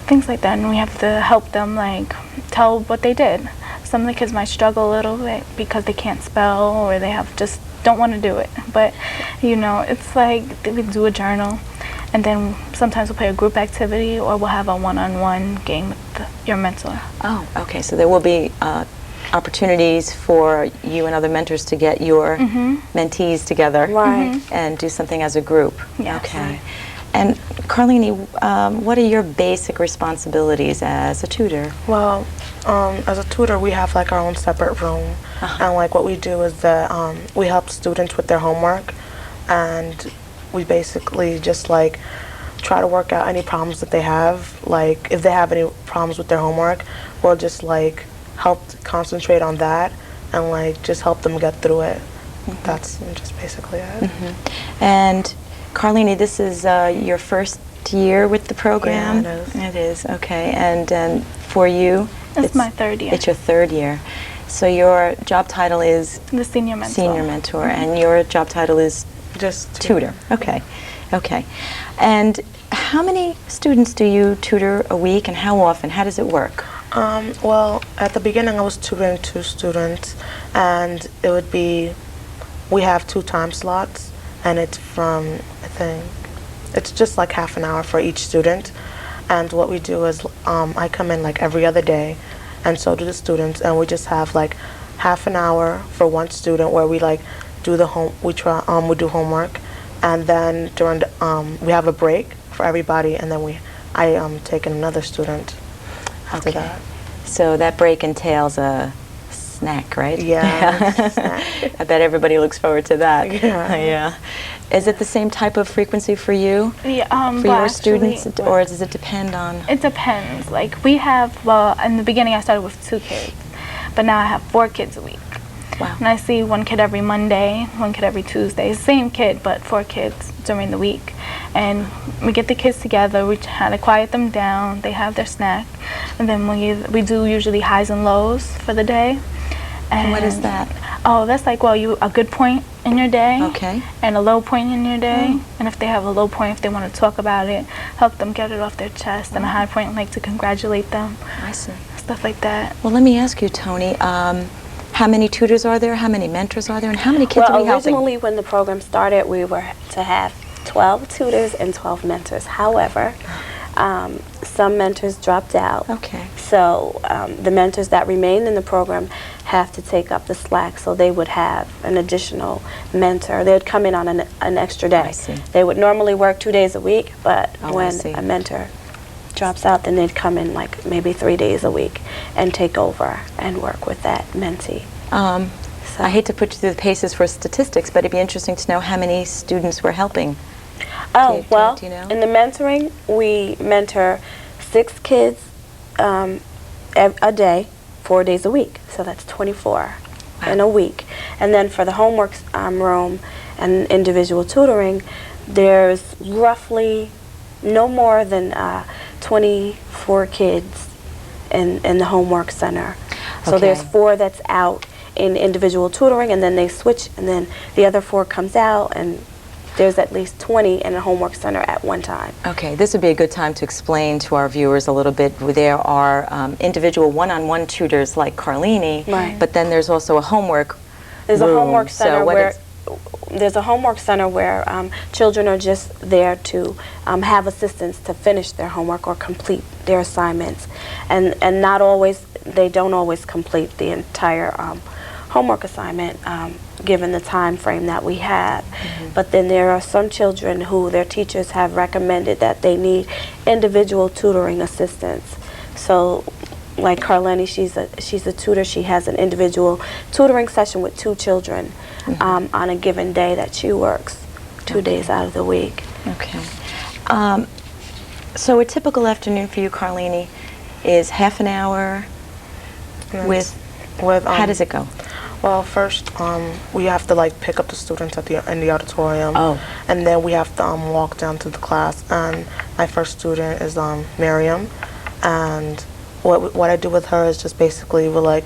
things like that. And we have to help them, like, tell what they did. Some of the kids might struggle a little bit because they can't spell, or they have just don't want to do it. But, you know, it's like we do a journal, and then sometimes we'll play a group activity, or we'll have a one-on-one game with your mentor. Oh, okay. So there will be opportunities for you and other mentors to get your mentees together and do something as a group. Yes. Okay. And Carlini, what are your basic responsibilities as a tutor? Well, as a tutor, we have like our own separate room, and like what we do is that we help students with their homework, and we basically just like try to work out any problems that they have. Like if they have any problems with their homework, we'll just like help concentrate on that and like just help them get through it. That's just basically it. And Carlini, this is your first year with the program? Yeah, it is. It is, okay. And for you? It's my third year. It's your third year. So your job title is? The senior mentor. Senior mentor. And your job title is? Just tutor. Okay. Okay. And how many students do you tutor a week, and how often? How does it work? Well, at the beginning I was tutoring 2 students, and it would be, we have 2 time slots, and it's from, I think, it's just like half an hour for each student. And what we do is I come in like every other day, and so do the students, and we just have like half an hour for one student where we like do the we do homework, and then during the, we have a break for everybody, and then I take in another student after that. So that break entails a snack, right? Yeah. Snack. I bet everybody looks forward to that. Yeah. Yeah. Is it the same type of frequency for you? Yeah, for your students, or does it depend on? It depends. Like we have, well, in the beginning I started with 2 kids, but now I have 4 kids a week. Wow. And I see 1 kid every Monday, 1 kid every Tuesday. Same kid, but 4 kids during the week. And we get the kids together, we try to quiet them down, they have their snack, and then we do usually highs and lows for the day. And what is that? Oh, that's like, well, a good point in your day, okay, and a low point in your day. And if they have a low point, if they want to talk about it, help them get it off their chest, and a high point, like to congratulate them. I see. Stuff like that. Well, let me ask you, Tony, how many tutors are there, how many mentors are there, and how many kids are we helping? Well, originally when the program started, we were to have 12 tutors and 12 mentors. However, some mentors dropped out. Okay. So the mentors that remained in the program have to take up the slack, so they would have an additional mentor. They would come in on an extra day. I see. They would normally work 2 days a week, but Oh, I when see. a mentor drops out, then they'd come in like maybe 3 days a week and take over and work with that mentee. So I hate to put you through the paces for statistics, but it'd be interesting to know how many students we're helping. Oh, well, do you know? in the mentoring, we mentor 6 kids a day, 4 days a week. So that's 24 in a week. And then for the homework room and individual tutoring, there's roughly no more than 24 kids in the homework center. So Okay. there's 4 that's out in individual tutoring, and then they switch, and then the other 4 comes out, and there's at least 20 in a homework center at one time. Okay, this would be a good time to explain to our viewers a little bit. There are individual one-on-one tutors like Carlini, Right. but then there's also a homework There's room. a homework center So what where is- there's a homework center where children are just there to have assistance to finish their homework or complete their assignments, and not always, they don't always complete the entire homework assignment given the time frame that we have. But then there are some children who their teachers have recommended that they need individual tutoring assistance. So like Carleni, she's a tutor. She has an individual tutoring session with 2 children on a given day that she works, 2 days out of the week. Okay. So a typical afternoon for you, Carlini, is half an hour with how does it go? Well, first we have to like pick up the students in the auditorium, and then we have to walk down to the class. And my first student is Miriam, and what I do with her is just basically we like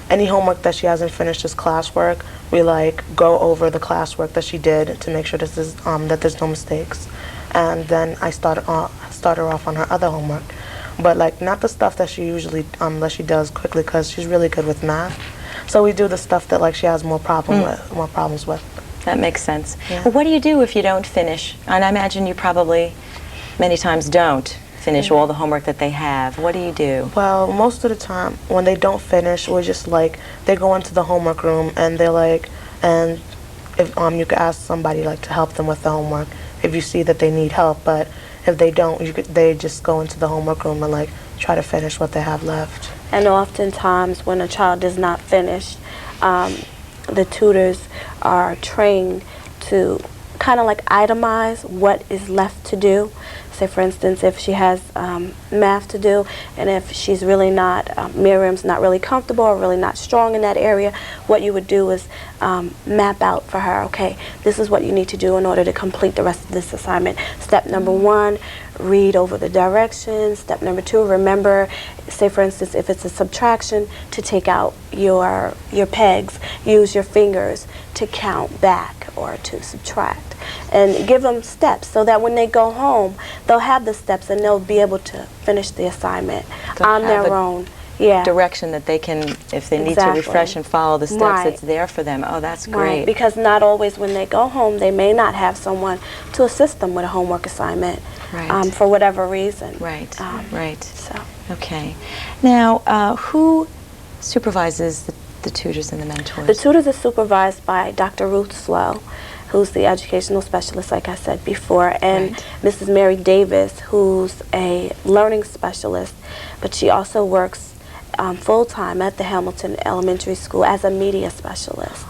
any homework that she hasn't finished as classwork, we like go over the classwork that she did to make sure this is that there's no mistakes, and then I start her off on her other homework, but like not the stuff that she usually that she does quickly because she's really good with math. So we do the stuff that like she has more problems with. That makes sense. Yeah. Well, what do you do if you don't finish? And I imagine you probably many times don't finish all the homework that they have. What do you do? Well, most of the time when they don't finish, we're just like they go into the homework room and they're like, and if you could ask somebody like to help them with the homework if you see that they need help. But if they don't, they just go into the homework room and like try to finish what they have left. And oftentimes when a child does not finish, the tutors are trained to kind of like itemize what is left to do. Say for instance, if she has math to do, and if she's really not, Miriam's not really comfortable or really not strong in that area, what you would do is map out for her, okay, this is what you need to do in order to complete the rest of this assignment. Step number 1, read over the directions. Step number 2, remember, say for instance, if it's a subtraction, to take out your pegs, use your fingers to count back or to subtract, and give them steps so that when they go home, they'll have the steps and they'll be able to finish the assignment on their own. Yeah. Direction that they can, if they need to refresh and follow the steps, it's there for them. Oh, that's great. Right, because not always when they go home, they may not have someone to assist them with a homework assignment for whatever reason. Right, right. So. Okay. Now, who supervises the tutors and the mentors? The tutors are supervised by Dr. Ruth Slow, who's the educational specialist, like I said before, and Mrs. Mary Davis, who's a learning specialist, but she also works full-time at the Hamilton Elementary School as a media specialist.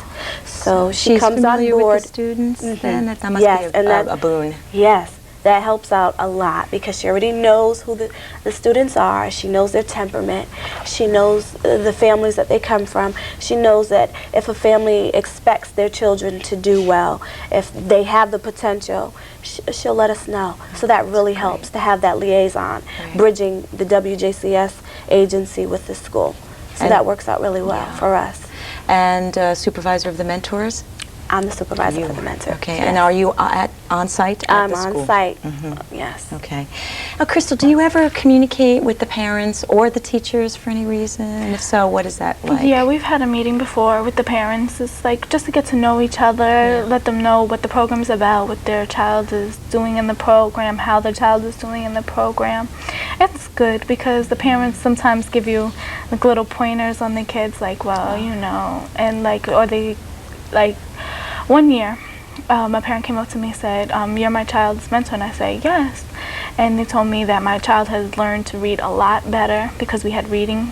So she comes on board. With the students, then that must be a boon. Yes, that helps out a lot because she already knows who the students are. She knows their temperament. She knows the families that they come from. She knows that if a family expects their children to do well, if they have the potential, she'll let us know. So that really helps to have that liaison, bridging the WJCS agency with the school. So that works out really well for us. And supervisor of the mentors? I'm the supervisor for the mentor. Okay, and are you on site at the school? I'm on site, yes. Okay. Now, Crystal, do you ever communicate with the parents or the teachers for any reason? And if so, what is that like? Yeah, we've had a meeting before with the parents. It's like just to get to know each other, let them know what the program's about, what their child is doing in the program, how their child is doing in the program. It's good because the parents sometimes give you like little pointers on the kids, like, well, you know, and like, or they, like, one year, a parent came up to me and said, you're my child's mentor, and I said, yes. And they told me that my child has learned to read a lot better because we had reading,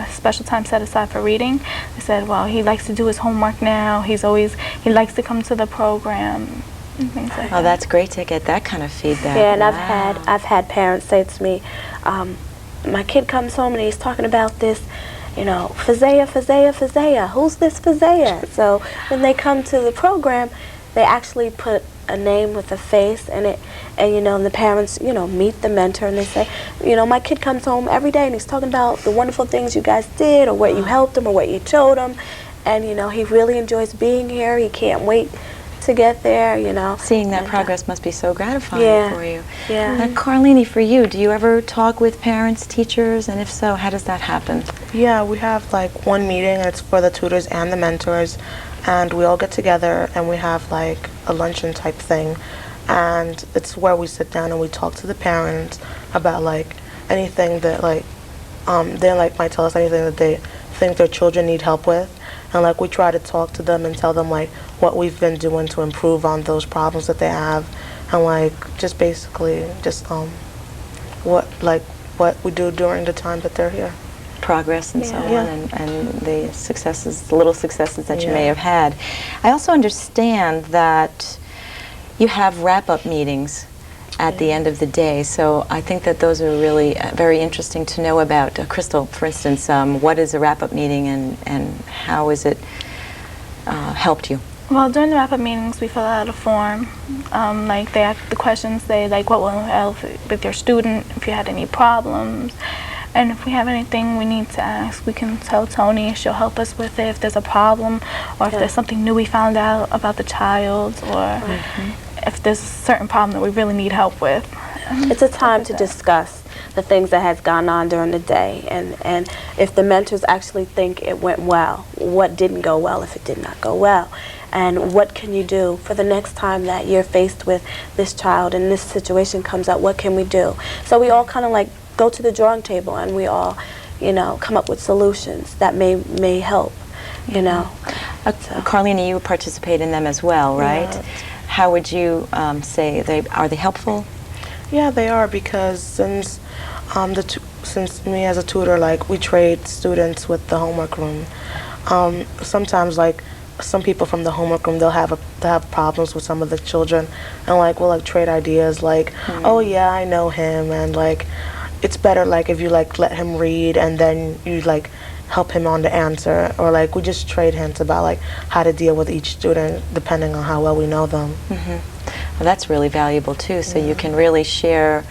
special time set aside for reading. They said, well, he likes to do his homework now, he likes to come to the program, and things like that. Oh, that's great to get that kind of feedback. Yeah, and I've had parents say to me, my kid comes home and he's talking about this, you know, Fazea, who's this Fazea? So when they come to the program, they actually put a name with a face and you know, and the parents, you know, meet the mentor and they say, you know, my kid comes home every day and he's talking about the wonderful things you guys did or what you helped him or what you showed him, and you know, he really enjoys being here. He can't wait to get there, you know. Seeing that progress must be so gratifying for you. Yeah. Carlini, for you, do you ever talk with parents, teachers, and if so, how does that happen? Yeah, we have like one meeting, and it's for the tutors and the mentors, and we all get together and we have like a luncheon type thing, and it's where we sit down and we talk to the parents about like anything that like they like might tell us anything that they think their children need help with. And like we try to talk to them and tell them like what we've been doing to improve on those problems that they have, and like just basically just what we do during the time that they're here. progress and so on, and the successes, the little successes that you may Yeah. have had. I also understand that you have wrap-up meetings at the end of the day, so I think that those are really very interesting to know about. Crystal, for instance, what is a wrap-up meeting, and how has it helped you? Well, during the wrap-up meetings, we fill out a form. Like, they ask the questions, say, like, what will help with your student, if you had any problems. And if we have anything we need to ask, we can tell Tony. She'll help us with it if there's a problem, or if there's something new we found out about the child, or if there's a certain problem that we really need help with. It's a time to discuss the things that has gone on during the day, and if the mentors actually think it went well, what didn't go well if it did not go well, and what can you do for the next time that you're faced with this child and this situation comes up, what can we do? So we all kind of like go to the drawing table, and we all, you know, come up with solutions that may help, you know. Carlina, you participate in them as well, right? Yeah. How would you say are they helpful? Yeah, they are, because since since me as a tutor, like, we trade students with the homework room. Sometimes, like, some people from the homework room, they'll have problems with some of the children, and like we'll like trade ideas, like, oh yeah, I know him, and like it's better like if you like let him read and then you like help him on the answer, or like we just trade hints about like how to deal with each student depending on how well we know them. Well, that's really valuable too, so you can really share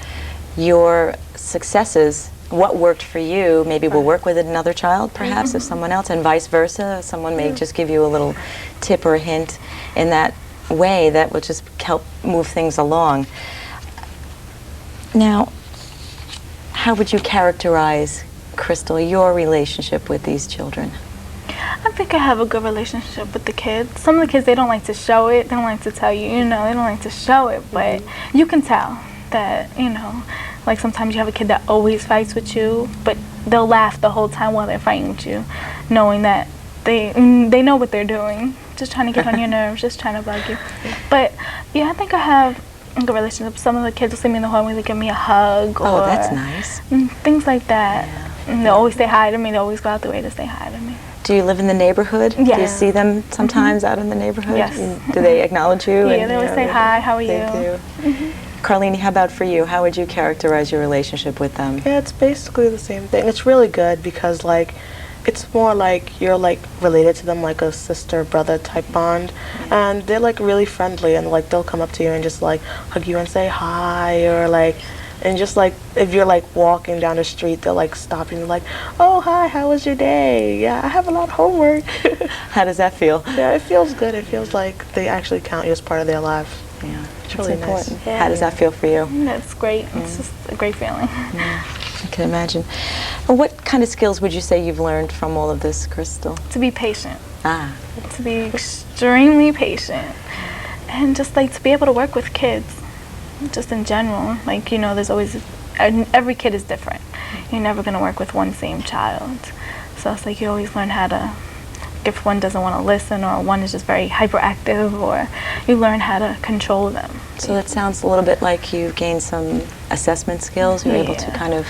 your successes, what worked for you maybe will work with another child perhaps, if someone else, and vice versa. Someone may just give you a little tip or a hint in that way that will just help move things along. Now, how would you characterize, Crystal, your relationship with these children? I think I have a good relationship with the kids. Some of the kids, they don't like to show it. They don't like to tell you, you know, they don't like to show it, but you can tell that, you know, like sometimes you have a kid that always fights with you, but they'll laugh the whole time while they're fighting with you, knowing that they know what they're doing, just trying to get on your nerves, just trying to bug you. But yeah, I think I have a good relationship. Some of the kids will see me in the hallway, they give me a hug, Oh, or that's nice. things like that. And they'll always say hi to me. They always go out the way to say hi to me. Do you live in the neighborhood? Do Yeah. you see them sometimes out in the neighborhood? Yes. And do they acknowledge you? Yeah, they always say hi, how are They you? do. Carlene, how about for you? How would you characterize your relationship with them? Yeah, it's basically the same thing. It's really good because like it's more like you're like related to them like a sister brother type bond, and they're like really friendly, and like they'll come up to you and just like hug you and say hi, or like, and just like if you're like walking down the street, they'll like stop you and like, oh hi, how was your day? Yeah, I have a lot of homework. How does that feel? Yeah, it feels good. It feels like they actually count you as part of their lives. Yeah, It's really nice. How does that feel for you? That's great. It's just a great feeling. I can imagine. What kind of skills would you say you've learned from all of this, Crystal? To be patient. Ah, To be extremely patient. And just like to be able to work with kids. Just in general. Like, you know, there's always, every kid is different. You're never going to work with one same child. So it's like you always learn how to, if one doesn't want to listen, or one is just very hyperactive, or you learn how to control them. so that sounds a little bit like you've gained some assessment skills. You're able to Yeah. kind of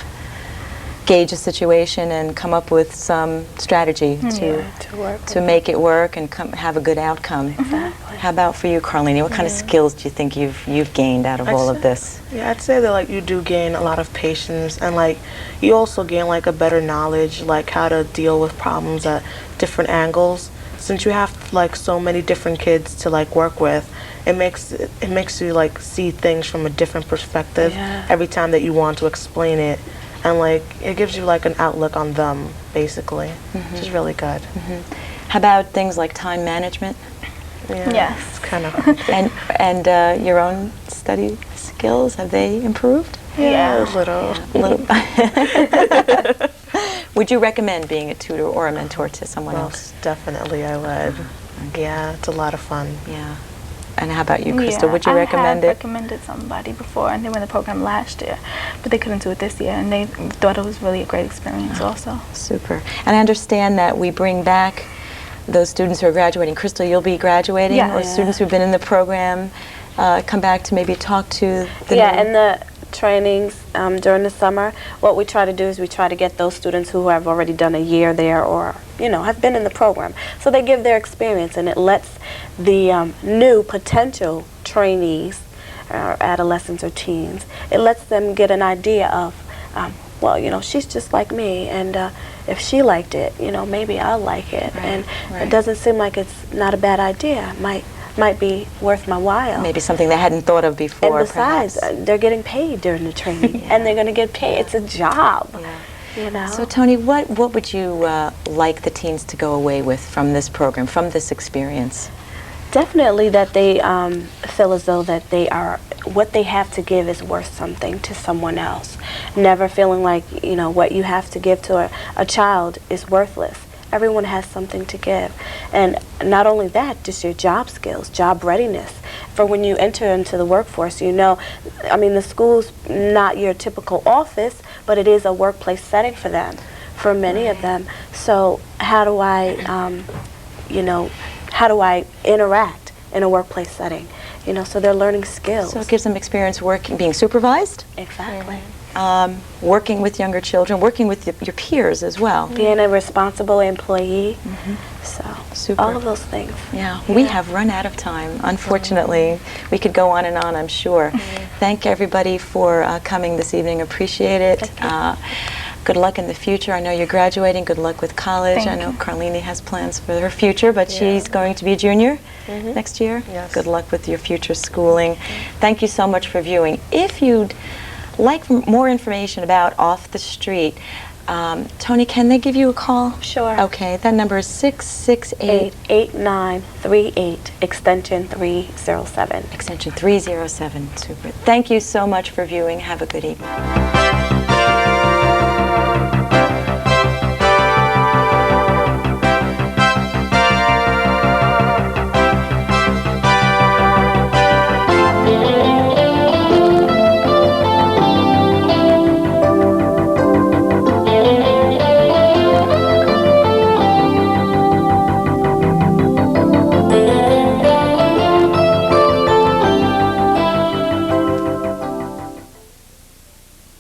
gauge a situation and come up with some strategy to make it work and have a good outcome. Exactly. How about for you, Carlene? What kind of skills do you think you've gained out of all of this? Yeah, I'd say that like you do gain a lot of patience, and like you also gain like a better knowledge, like how to deal with problems at different angles. Since you have like so many different kids to like work with, it makes you like see things from a different perspective every time that you want to explain it, and like it gives you like an outlook on them basically, which is really good. How about things like time management Yeah, Yes. it's kind of and your own study skills? Have they improved? a little. A little. Would you recommend being a tutor or a mentor to someone else? Most definitely, I would. Yeah, it's a lot of fun. Yeah. And how about you, Crystal? Would you recommend I it? have recommended somebody before, and they were in the program last year, but they couldn't do it this year, and they thought it was really a great experience also. Super. And I understand that we bring back those students who are graduating. Crystal, you'll be graduating, Yeah. or students who've been in the program come back to maybe talk to the Yeah, new- and the trainings during the summer, what we try to do is we try to get those students who have already done a year there or, you know, have been in the program. So they give their experience, and it lets the new potential trainees, adolescents or teens, it lets them get an idea of, well, you know, she's just like me, and if she liked it, you know, maybe I'll like it. And it doesn't seem like it's not a bad idea. Might be worth my while. Maybe something they hadn't thought of before. And besides, perhaps. They're getting paid during the training, and they're going to get paid. It's a job. You know? So Tony, what would you like the teens to go away with from this program, from this experience? Definitely that they feel as though that they are, what they have to give is worth something to someone else. Never feeling like, you know, what you have to give to a child is worthless. Everyone has something to give. And not only that, just your job skills, job readiness. For when you enter into the workforce, you know, I mean, the school's not your typical office, but it is a workplace setting for them, for many of them. So how do I, you know, how do I interact in a workplace setting? You know, so they're learning skills. So it gives them experience working, being supervised? Exactly. Working with younger children, working with your peers as well. Being a responsible employee. So, Super. all of those things. Yeah, we have run out of time, unfortunately. We could go on and on, I'm sure. Thank everybody for coming this evening. Appreciate it. Good luck in the future. I know you're graduating. Good luck with college. I know Carlini has plans for her future, but she's going to be a junior next year. Yes. Good luck with your future schooling. Thank you so much for viewing. If you'd like more information about Off the Street, Tony, can they give you a call? Sure. Okay, that number is 668 8938, extension 307. extension 307. Super. Thank you so much for viewing. Have a good evening.